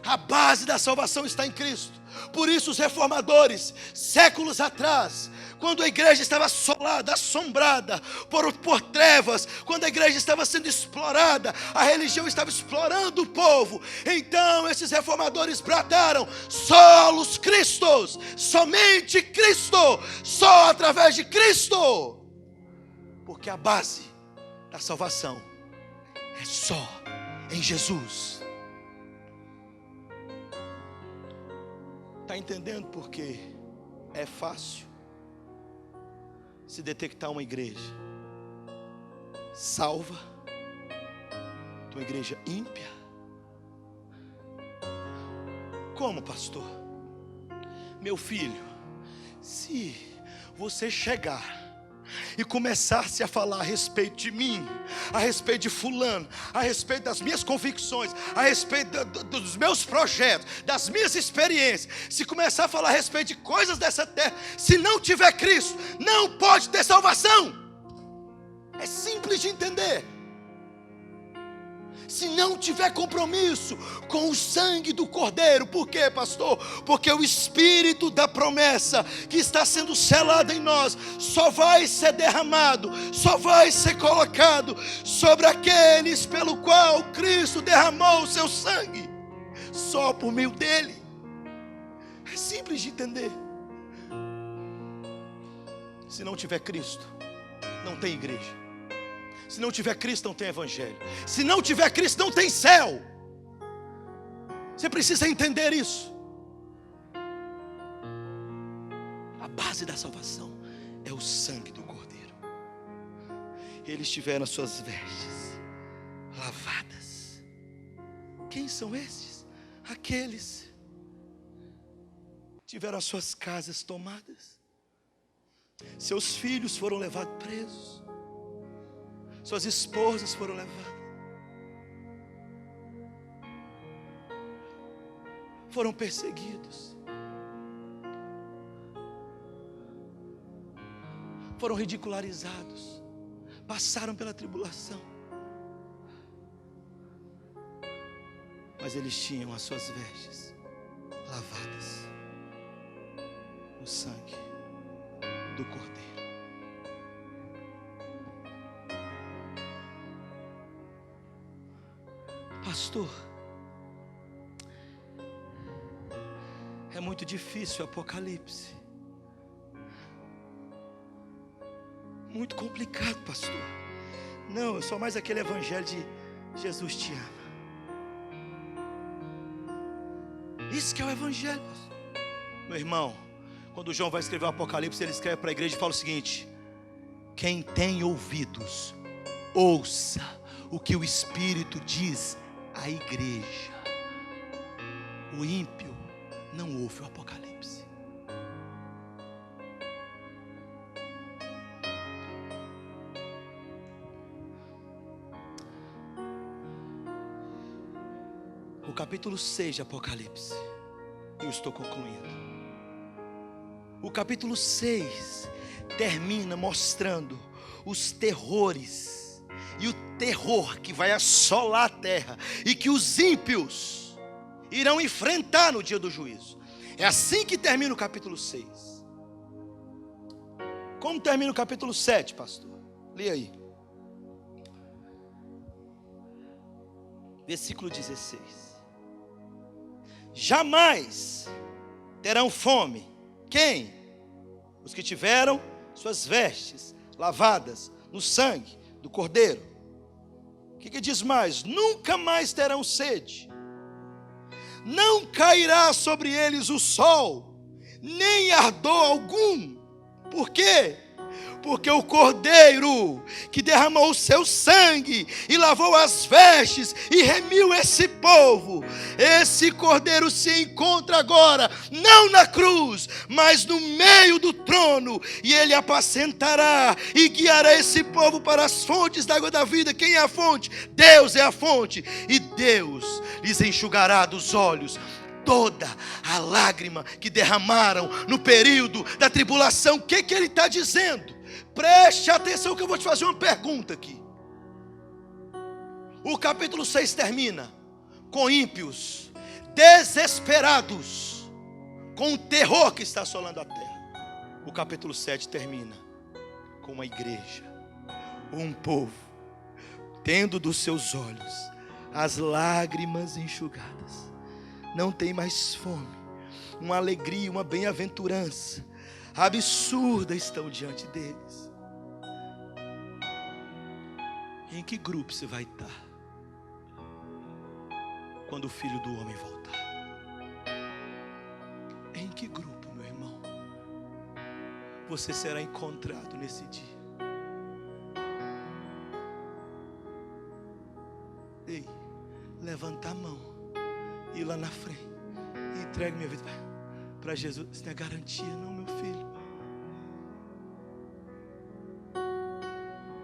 A base da salvação está em Cristo. Por isso os reformadores, séculos atrás, quando a igreja estava assolada, assombrada por trevas, quando a igreja estava sendo explorada, a religião estava explorando o povo, então esses reformadores bradaram: solos Cristos, somente Cristo, só através de Cristo, porque a base da salvação é só em Jesus. Está entendendo por que é fácil se detectar uma igreja salva de uma igreja ímpia? Como, pastor? Meu filho, se você chegar e começasse a falar a respeito de mim, a respeito de fulano, a respeito das minhas convicções, a respeito dos meus projetos, das minhas experiências, se começar a falar a respeito de coisas dessa terra, se não tiver Cristo, não pode ter salvação. É simples de entender. Se não tiver compromisso com o sangue do Cordeiro. Por quê, pastor? Porque o Espírito da promessa que está sendo selado em nós só vai ser derramado, só vai ser colocado sobre aqueles pelo qual Cristo derramou o seu sangue, só por meio dele. É simples de entender. Se não tiver Cristo, não tem igreja. Se não tiver Cristo, não tem evangelho. Se não tiver Cristo, não tem céu. Você precisa entender isso. A base da salvação é o sangue do Cordeiro. Eles tiveram as suas vestes lavadas. Quem são esses? Aqueles tiveram as suas casas tomadas, seus filhos foram levados presos, suas esposas foram levadas, foram perseguidos, foram ridicularizados, passaram pela tribulação, mas eles tinham as suas vestes lavadas no sangue do Cordeiro. Pastor, é muito difícil o Apocalipse, muito complicado, pastor. Não, eu sou mais aquele evangelho de Jesus te ama. Isso que é o evangelho, pastor. Meu irmão, quando João vai escrever o Apocalipse, ele escreve para a igreja e fala o seguinte: quem tem ouvidos, ouça o que o Espírito diz à igreja. O ímpio não ouve o Apocalipse. O capítulo 6 de Apocalipse, eu estou concluindo. O capítulo 6 termina mostrando os terrores e o terror que vai assolar a terra e que os ímpios irão enfrentar no dia do juízo. É assim que termina o capítulo 6. Como termina o capítulo 7, pastor? Lê aí. Versículo 16. Jamais terão fome. Quem? Os que tiveram suas vestes lavadas no sangue do Cordeiro. O que diz mais? Nunca mais terão sede. Não cairá sobre eles o sol, nem ardor algum. Por quê? Porque o Cordeiro que derramou o seu sangue e lavou as vestes e remiu esse povo, esse Cordeiro se encontra agora, não na cruz, mas no meio do trono, e ele apacentará e guiará esse povo para as fontes da água da vida. Quem é a fonte? Deus é a fonte, e Deus lhes enxugará dos olhos toda a lágrima que derramaram no período da tribulação. O que ele está dizendo? Preste atenção que eu vou te fazer uma pergunta aqui. O capítulo 6 termina com ímpios desesperados com o terror que está assolando a terra. O capítulo 7 termina com uma igreja, um povo, tendo dos seus olhos as lágrimas enxugadas. Não tem mais fome, uma alegria, uma bem-aventurança absurda estão diante deles. Em que grupo você vai estar quando o Filho do Homem voltar? Em que grupo, meu irmão, você será encontrado nesse dia? Ei, levanta a mão, ir lá na frente e entregue minha vida para Jesus. Isso não é garantia não, meu filho.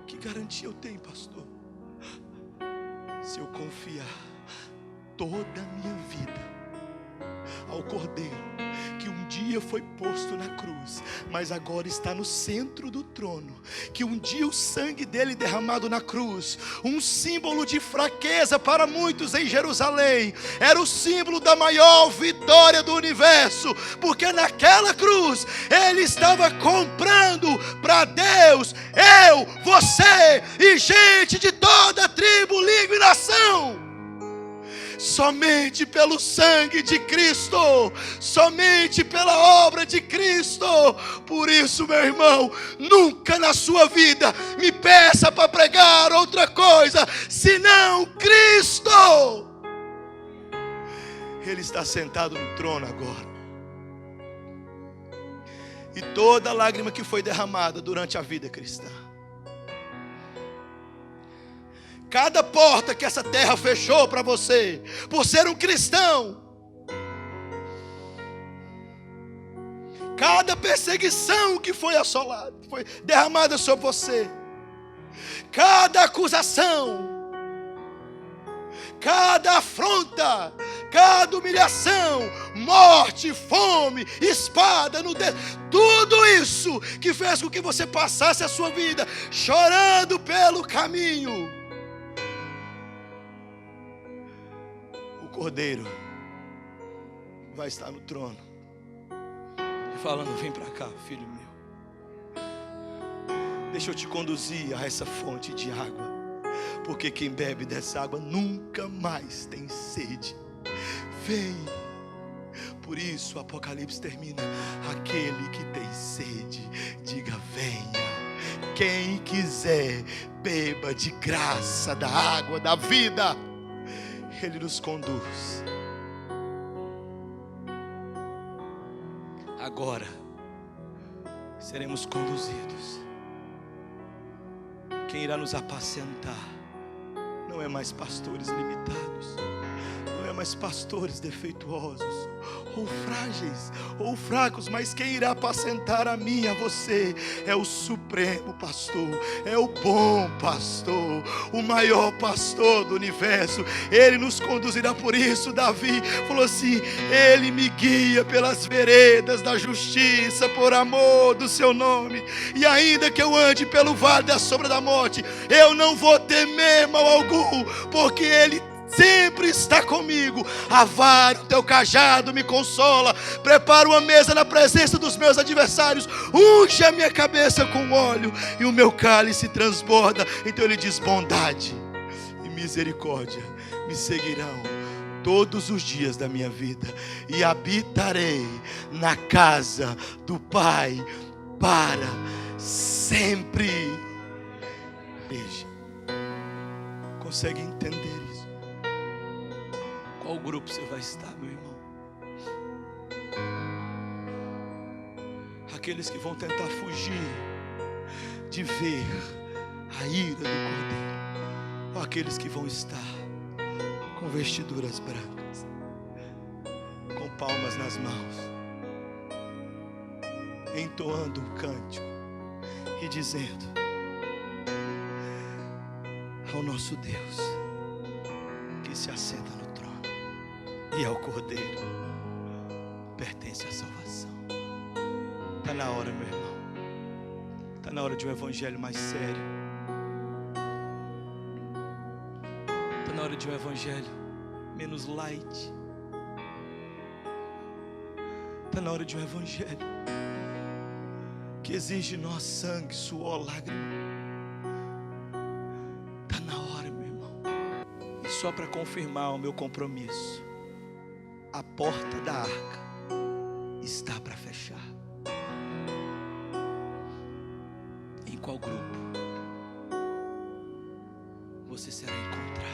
Que garantia eu tenho, pastor? Se eu confiar toda a minha vida ao Cordeiro, que um dia foi posto na cruz, mas agora está no centro do trono, que um dia o sangue dele derramado na cruz, um símbolo de fraqueza para muitos em Jerusalém, era o símbolo da maior vitória do universo, porque naquela cruz ele estava comprando para Deus eu, você e gente de toda tribo, língua e nação. Somente pelo sangue de Cristo, somente pela obra de Cristo. Por isso, meu irmão, nunca na sua vida me peça para pregar outra coisa senão Cristo. Ele está sentado no trono agora, e toda lágrima que foi derramada durante a vida cristã, cada porta que essa terra fechou para você, por ser um cristão, cada perseguição que foi assolada, foi derramada sobre você, cada acusação, cada afronta, cada humilhação, morte, fome, espada no dedo, tudo isso que fez com que você passasse a sua vida chorando pelo caminho, o Cordeiro vai estar no trono e falando: vem para cá, filho meu, deixa eu te conduzir a essa fonte de água, porque quem bebe dessa água nunca mais tem sede. Vem. Por isso o Apocalipse termina: aquele que tem sede, diga venha. Quem quiser, beba de graça da água da vida. Ele nos conduz. Agora seremos conduzidos. Quem irá nos apacentar não é mais pastores limitados, não é mais pastores defeituosos, ou frágeis, ou fracos, mas quem irá apacentar a mim e a você é o supremo pastor, é o bom pastor, o maior pastor do universo. Ele nos conduzirá. Por isso Davi falou assim: ele me guia pelas veredas da justiça, por amor do seu nome, e ainda que eu ande pelo vale da sombra da morte, eu não vou temer mal algum, porque ele sempre está comigo. A vara, o teu cajado me consola. Prepara uma mesa na presença dos meus adversários. Unge a minha cabeça com óleo e o meu cálice transborda. Então ele diz: bondade e misericórdia me seguirão todos os dias da minha vida, e habitarei na casa do Pai para sempre. Veja, consegue entender isso? Qual grupo você vai estar, meu irmão? Aqueles que vão tentar fugir de ver a ira do Cordeiro. Ou aqueles que vão estar com vestiduras brancas, com palmas nas mãos, entoando um cântico e dizendo ao nosso Deus que se assenta no trono e ao Cordeiro pertence a salvação. Está na hora, meu irmão. Está na hora de um evangelho mais sério. Está na hora de um evangelho menos light. Está na hora de um evangelho que exige de nós sangue, suor, lágrima. Está na hora, meu irmão. E só para confirmar o meu compromisso, a porta da arca está para fechar. Em qual grupo você será encontrado?